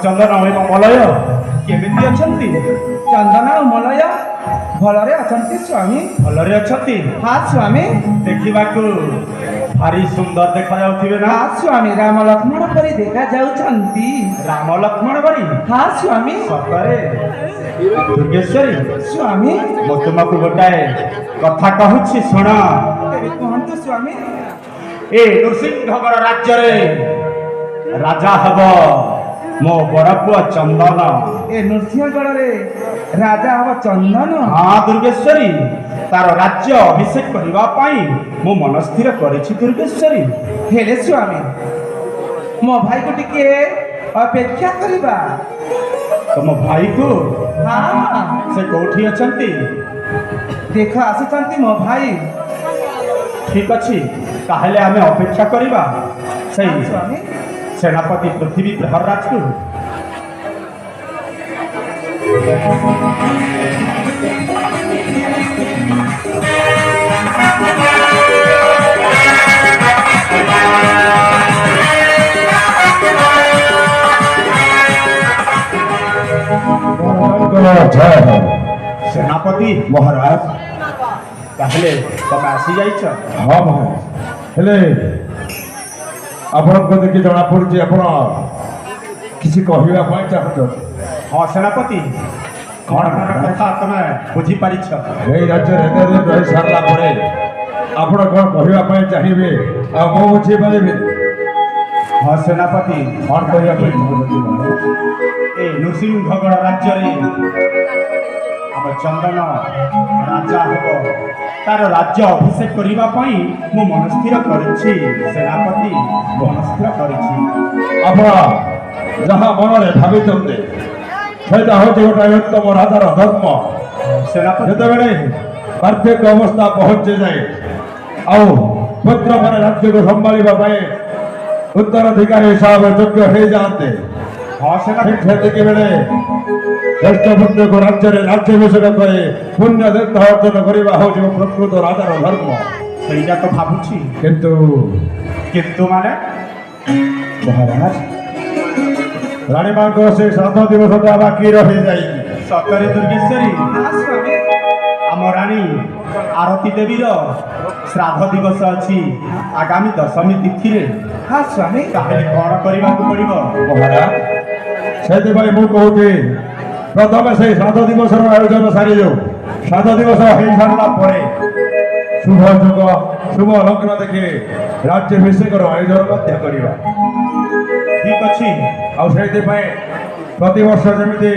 चंदन Malay केमिति अछंती चंदन और Malay भलरे अछंती स्वामी भलरे अछंती हाँ स्वामी देखा भारी सुंदर देखा जाउथिबे ना हाँ स्वामी राम लक्ष्मण परी देखा जाउछंती राम लक्ष्मण परी हाँ स्वामी सतरे दुर्गेश्वरी स्वामी मो तुमको गोटाए कथा कहूछि सुन कहतु स्वामी ए नृसिंहगढ़ राज्य रे राजा हब मो बड़ पुआ चंदन ए नृसिंहगढ़ रे राजा हब चंदन हाँ दुर्गेश्वरी तार राज्य अभिषेक करबा पाई मो मन स्थिर करिछि दुर्गेश्वरी हेले स्वामी मो भाई को टिके अपेक्षा करबा तुम भाई को हाँ से कोठी अछंती देख आसिचंती मो भाई ठीक अछि ताहले आमे अपेक्षा करिबा सही स्वामी सेनापति पृथ्वी प्रहरराज को सेनापति महाराज ताहले तमे आसी जाइछ हाँ महाराज हेले आपको देखि जना पड़ी आपण किसी कहवा पाई चाहत हाँ सेनापति कौन कथा तमे बुझी पारिछ ए राज्य एते दिन रही सारला परे आपण कौन कहवा पाई चाहिए आ मो बुझी पारिबे हाँ सेनापति कौन कहवा पाई चाहत ए नृसिंहगढ़ राज्य रे आम चंदन राजा हब तार राज्य अभिषेक करबा पाई मो मन स्थिर करिछि सेनापति मन स्थिर करिछि आपण जहाँ मन रे भावी चलते सेटा होचे गोटे उत्तम राजार धर्म सेनापति जेतेबेले पार्थक्य अवस्था पहुंचे जाए आउ पुत्र माने राज्य को संभालिबा पाए उत्तराधिकारी हिसाब योग्य हो जाते हाँ सेनापति सेतिके बेले श्रेष्ठ पुत्र को राज्य रे राज्याभिषेक करे पुण्य तीर्थ अर्जन करबा होचे प्रकृत राजार धर्म सहीटा तो भाबुछि किंतु माने महाराज रानी मां से 7 दिवस बाकी रही जाए सतरे दुर्गेश्वरी हाँ स्वामी आम रानी आरती देवीर श्राद्ध दिवस अच्छी आगामी दशमी तिथि रे हाँ स्वामी ताहेले कौन करबा को पड़िबो महाराज से मु कहूँ प्रथम से 7 दिवस आयोजन सारी जाऊ 7 दिवस हो सारा पर शुभ जुग शुभ लग्न देखे राज्याभिषेक आयोजन करवा ठीक अच्छी प्रति वर्ष जमी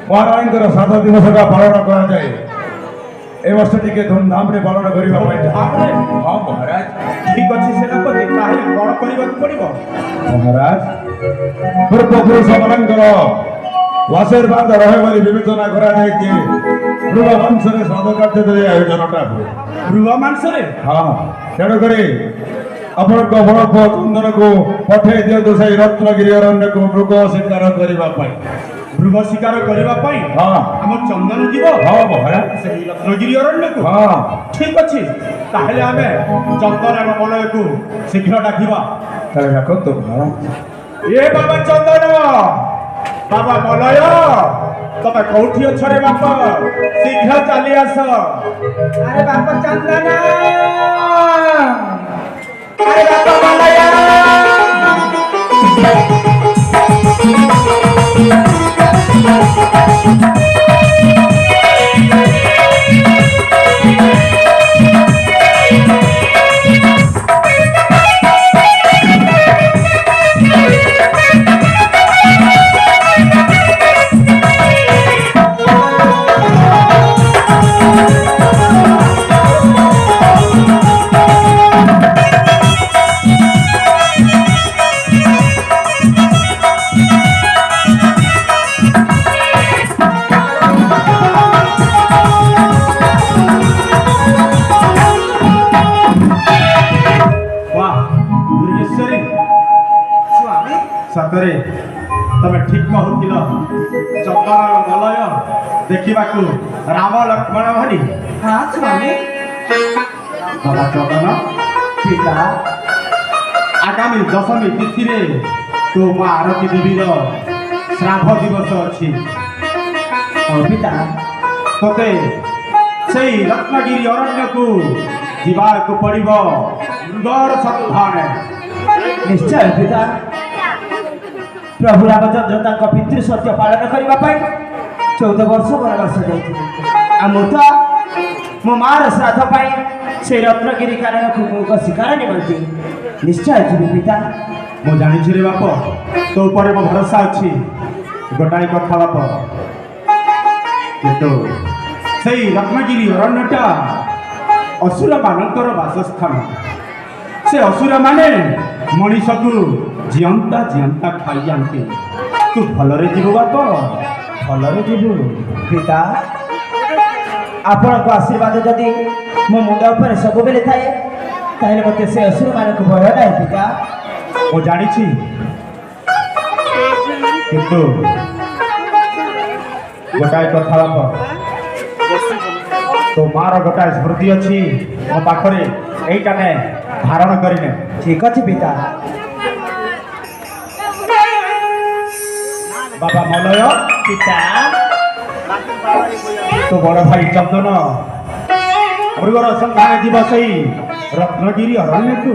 महाराणी 7 दिवस का पालन करा जाए ए वर्ष टी धूमधाम रे पालन करने हाँ महाराज ठीक अच्छी सेनापति ताहेले कौन करबा को पड़िबो महाराज पूर्वपुरुष मानकर आशीर्वाद रहे बोली विवेचना करा भृग वंश श्राद्ध कार्य आयोजनटा हुए भृग वंश हाँ तेणुक आपण बड़ पुआ चंदन को पठे दिंतु से रत्नगिरी अरण्य को मृग शिकार करने मृग शिकार करने हाँ आम चंदन जीव हाँ महाराज से रत्नगिरी अरण्य को हाँ ठीक अच्छी ताहेले आमे चंदन एवं मलय को शीघ्र डाकिबा डाकतु महाराज ए बाबा चंदन बाबा मलय तमे कौठी अछ रे बापा शीघ्र चली आस अरे बापा चंदन अरे बापा मलय ସତରେ ତମେ ଠିକ କହୁଥିଲ। ଚନ୍ଦନ ମଲୟ ଦେଖିବାକୁ ରାମ ଲକ୍ଷ୍ମଣ ଭଳି। ହଁ ସ୍ୱାମୀ। ବାବା ଚନ୍ଦନ, ପିତା ଆଗାମୀ ଦଶମୀ ତିଥିରେ ତୋ ମା ଆରତୀ ଦେବୀର ଶ୍ରାଦ୍ଧ ଦିବସ ଅଛି। ହଁ ପିତା ତୋତେ ସେଇ ରତ୍ନଗିରି ଅରଣ୍ୟକୁ ଯିବାକୁ ପଡ଼ିବ ମୃଗର ସନ୍ଧାନ। ନିଶ୍ଚୟ ପିତା। ପ୍ରଭୁ ରାମଚନ୍ଦ୍ର ତାଙ୍କ ପିତୃ ସତ୍ୟ ପାଳନ କରିବା ପାଇଁ 14 ବର୍ଷ ବନବାସ ଯାଇଥିଲେ। ଆଉ ମୁଁ ତ ମୋ ମାର ଶ୍ରାଦ୍ଧ ପାଇଁ ସେ ରତ୍ନଗିରି କାରଣକୁ ମୃଗ ଶିକାର ନିମନ୍ତେ ନିଶ୍ଚୟ ଯିବି ପିତା। ମୁଁ ଜାଣିଛି ରେ ବାପ, ତୋ ଉପରେ ମୋ ଭରସା ଅଛି। ଗୋଟାଏ କଥା ବାପ, କିନ୍ତୁ ସେଇ ରତ୍ନଗିରି ଅରଣ୍ୟଟା ଅସୁରମାନଙ୍କର ବାସସ୍ଥାନ। ସେ ଅସୁରମାନେ ମଣିଷକୁ ଜିଅନ୍ତା ଜିଅନ୍ତା ଖାଇଯାଆନ୍ତି। ତୁ ଭଲରେ ଯିବୁ ବାପ, ଭଲରେ ଯିବୁ ପିତା। ଆପଣଙ୍କ ଆଶୀର୍ବାଦ ଯଦି ମୋ ମୁଣ୍ଡ ଉପରେ ସବୁବେଳେ ଥାଏ ତାହେଲେ ମୋତେ ସେ ଅସୁରମାନଙ୍କୁ ଭୟ ନାହିଁ ପିତା। ମୁଁ ଜାଣିଛି, କିନ୍ତୁ ଗୋଟାଏ କଥା ବାପ, ତୋ ମାର ଗୋଟାଏ ସ୍ମୃତି ଅଛି ମୋ ପାଖରେ, ଏଇଟା ନେ ଧାରଣ କରିନେ। ଠିକ ଅଛି ପିତା। ବାବା ମଲୟ, ପିତା ତୋ ବଡ଼ ଭାଇ ଚନ୍ଦନ ମୃଗର ସନ୍ଧାନ ଯିବ ସେଇ ରତ୍ନଗିରି ଅରଣ୍ୟକୁ।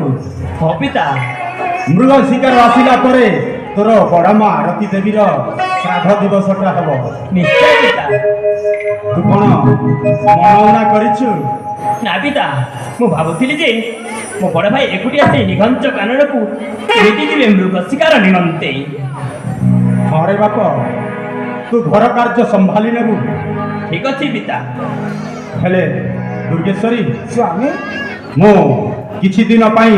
ହଁ ପିତା। ମୃଗ ଶିକାର ଆସିଲା ପରେ ତୋର ବଡ଼ ମା ଆରତୀ ଦେବୀର ଶ୍ରାଦ୍ଧ ଦିବସଟା ହେବ। ନିଶ୍ଚୟ ପିତା। ତୁ କଣ ମନଉନା କରିଛୁ? ନା ପିତା, ମୁଁ ଭାବୁଥିଲି ଯେ ମୋ ବଡ଼ ଭାଇ ଏକୁଟିଆ ସେଇ ନିଘଞ୍ଚ କାନନକୁ କେମିତି ଯିବେ ମୃଗ ଶିକାର ନିମନ୍ତେ। ହଁ ରେ ବାପ, ତୁ ଘର କାର୍ଯ୍ୟ ସମ୍ଭାଳି ନେବୁ। ଠିକ ଅଛି ପିତା। ହେଲେ ଦୁର୍ଗେଶ୍ୱରୀ, ସ୍ୱାମୀ ମୁଁ କିଛି ଦିନ ପାଇଁ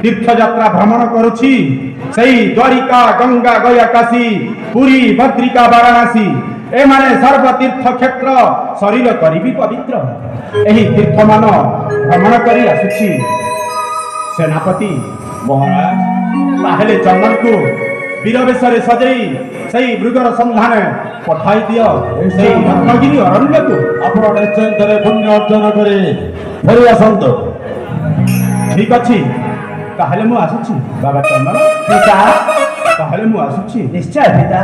ତୀର୍ଥଯାତ୍ରା ଭ୍ରମଣ କରୁଛି। ସେଇ ଦ୍ୱାରିକା, ଗଙ୍ଗା, ଗୟା, କାଶୀ, ପୁରୀ, ବଦ୍ରିକା, ବାରାଣାସୀ ଏମାନେ ସର୍ବ ତୀର୍ଥ କ୍ଷେତ୍ର ଶରୀର କରିବି ପବିତ୍ର। ଏହି ତୀର୍ଥମାନ ଭ୍ରମଣ କରି ଆସୁଛି। ସେନାପତି ମହାରାଜ, ତାହେଲେ ଚନ୍ଦନକୁ ବୀର ବେଶରେ ସଜେଇ ସେଇ ମୃଗର ସନ୍ଧାନ ପଠାଇ ଦିଅ ସେଇ ରତ୍ନଗିରି ଅରଣ୍ୟକୁ। ଆପଣ ନିଶ୍ଚିନ୍ତରେ ପୁଣ୍ୟ ଅର୍ଜନ କରି ଫେରି ଆସନ୍ତୁ। ଠିକ ଅଛି, ତାହେଲେ ମୁଁ ଆସୁଛି। ବାବା ଚନ୍ଦନ, ପିତା। ତାହେଲେ ମୁଁ ଆସୁଛି। ନିଶ୍ଚୟ ପିତା।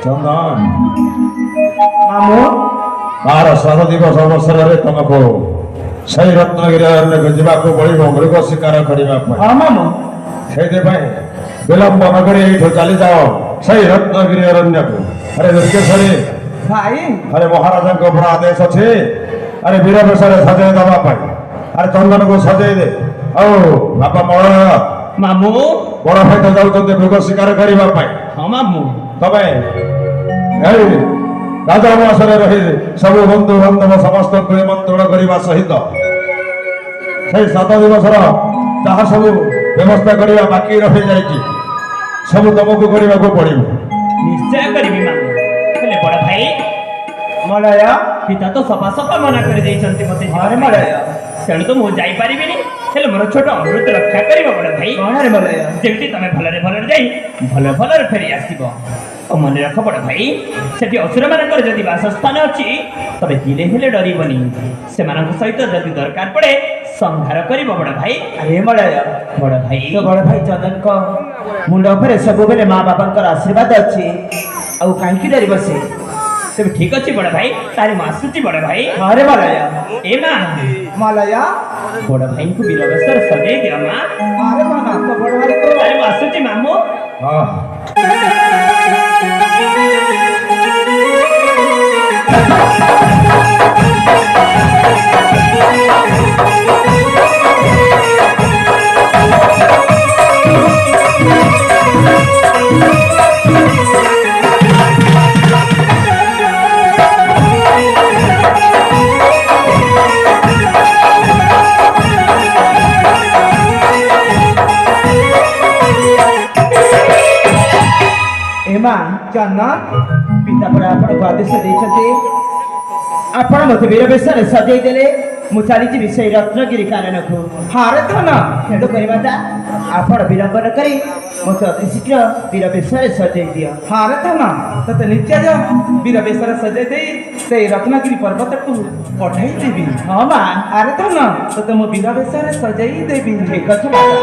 ଚନ୍ଦନ, ମାମୁଁ ତାର ଶ୍ରାଦ୍ଧ ଦିବସ ଅବସରରେ ତମକୁ ସେଇ ରତ୍ନଗିରି ଅରଣ୍ୟକୁ ଯିବାକୁ ପଡ଼ିବ ମୃଗ ଶିକାର କରିବା ପାଇଁ। ହଁ ମାମୁଁ। ସେଇଥିପାଇଁ ବିଳମ୍ବ ନକରି ଏଇଠୁ ଚାଲିଯାଅ ସେଇ ରତ୍ନଗିରି ଅରଣ୍ୟକୁ। ଆରେ ଦୁର୍ଗେଶ୍ୱରୀ, ଭାଇ ଆରେ ମହାରାଜାଙ୍କ ଉପରେ ଆଦେଶ ଅଛି, ଆରେ ବୀର ବେଶରେ ସଜେଇ ଦେବା ପାଇଁ। ଆରେ ଚନ୍ଦନକୁ ସଜେଇ ଦେ। ଆଉ ବାପା ମଳୟ, ମାମୁଁ। ବଡ଼ ଭାଇ ତ ଯାଉଛନ୍ତି ମୃଗ ଶିକାର କରିବା ପାଇଁ। ହଁ ମାମୁଁ। ତମେ ଏଇ ରାଜଉଆସରେ ରହି ସବୁ ବନ୍ଧୁ ବାନ୍ଧବ ସମସ୍ତଙ୍କୁ ନିମନ୍ତ୍ରଣ କରିବା ସହିତ ସେଇ 7 ଦିବସର ଯାହା ସବୁ ବ୍ୟବସ୍ଥା କରିବା ବାକି ରହିଯାଇଛି ସବୁ ତମକୁ କରିବାକୁ ପଡ଼ିବ। ନିଶ୍ଚୟ କରିବି ମାମୁଁ। ହେଲେ ବଡ଼ ଭାଇ, ମଳୟ ପିତା ତ ସଫା ସଫା ମନା କରିଦେଇଛନ୍ତି ମୋତେ ଯିବା ଘରେ ପାଇଁ। ମଳୟ ତେଣୁ ତ ମୁଁ ଯାଇପାରିବିନି। ହେଲେ ମୋର ଛୋଟ ଅନୁରୋଧ ରକ୍ଷା କରିବ ବଡ଼ ଭାଇ। କଣରେ ମଳୟ? ଯେମିତି ତମେ ଭଲରେ ଭଲରେ ଯାଇ ଭଲରେ ଫେରି ଆସିବ। ଓ ମନେ ରଖ ବଡ଼ ଭାଇ, ସେଠି ଅସୁରମାନଙ୍କର ଯଦି ବାସସ୍ଥାନ ଅଛି ତବେ ଦିନେ ହେଲେ ଡରିବନି। ସେମାନଙ୍କ ସହିତ ଯଦି ଦରକାର ପଡ଼େ ସଂହାର କରିବ ବଡ଼ ଭାଇ। ଆରେ ମଳୟ, ବଡ଼ ଭାଇ, ତ ବଡ଼ ଭାଇ ଚନ୍ଦନଙ୍କ ମୁଣ୍ଡ ଉପରେ ସବୁବେଳେ ମା ବାପାଙ୍କର ଆଶୀର୍ବାଦ ଅଛି। ଆଉ କାହିଁକି ଡରିବ ସେ? ତେବେ ଠିକ ଅଛି ବଡ଼ ଭାଇ, ତାହେଲେ ମୁଁ ଆସୁଛି ବଡ଼ ଭାଇ। ଘରେ ମଳୟ। ଏ ମା, ମଳୟ ବଡ଼ ଭାଇଙ୍କୁ ବୀର ବେଶରେ ସଜେଇ ଦିଅ ମା। ଆରେ ମାମା ତ ବଡ଼ ଭାଇ ତାହେଲେ ମୁଁ ଆସୁଛି ମାମୁଁ। ହଁ। Thank you. ଚନ୍ଦନ ପିତା ପରା ଆପଣଙ୍କୁ ଆଦେଶ ଦେଇଛନ୍ତି ଆପଣ ମୋତେ ବୀର ବେଶରେ ସଜେଇ ଦେଲେ ମୁଁ ଚାଲିଯିବି ସେଇ ରତ୍ନଗିରି କାନନକୁ ହାରେ ଧନ କିନ୍ତୁ କରିବା ତା ଆପଣ ବିଳମ୍ବନ କରି ମୋତେ ଅତି ଶୀଘ୍ର ବୀର ବେଶରେ ସଜେଇ ଦିଅ ହାରେ ଧନ ତତେ ନିତ୍ୟ ବୀର ବେଶରେ ସଜେଇ ଦେଇ ସେଇ ରତ୍ନଗିରି ପର୍ବତକୁ ପଠାଇ ଦେବି। ହଁ ମା ଆରେ ଧନ ତତେ ମୁଁ ବୀର ବେଶରେ ସଜେଇ ଦେବି। ଠିକ ଅଛି ମାତା।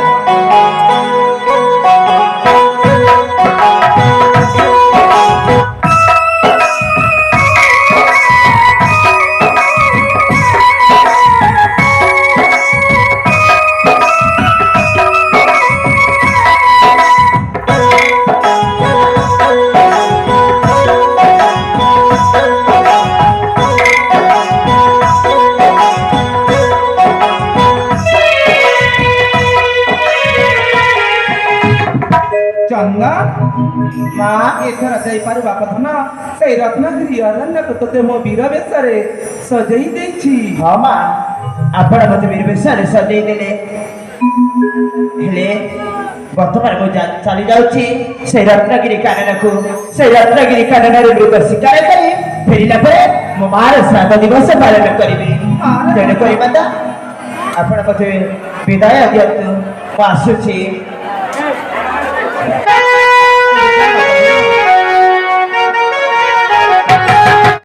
ଚନ୍ଦନ ମା ଏଥର ଯାଇପାରିବା କଥା ନା ସେଇ ରତ୍ନଗିରି ଅରଣ୍ୟକୁ ତତେ ମୋ ବୀର ବେଶରେ ସଜେଇ ଦେଇଛି। ହଁ ମା ଆପଣ ମୋତେ ବୀର ବେଶରେ ସଜେଇ ଦେଲେ ହେଲେ ବର୍ତ୍ତମାନ ମୁଁ ଚାଲି ଯାଉଛି ସେଇ ରତ୍ନଗିରି କାନନକୁ ସେଇ ରତ୍ନଗିରି କାନନରେ ମୃଗ ଶିକାର କରି ଫେରିଲା ପରେ ମୋ ମାର ଶ୍ରାଦ୍ଧ ଦିବସ ପାଳନ କରିବି ତେଣୁ କରିବା ଆପଣ ମୋତେ ବିଦାୟ ଦିଅନ୍ତୁ ମୁଁ ଆସୁଛି।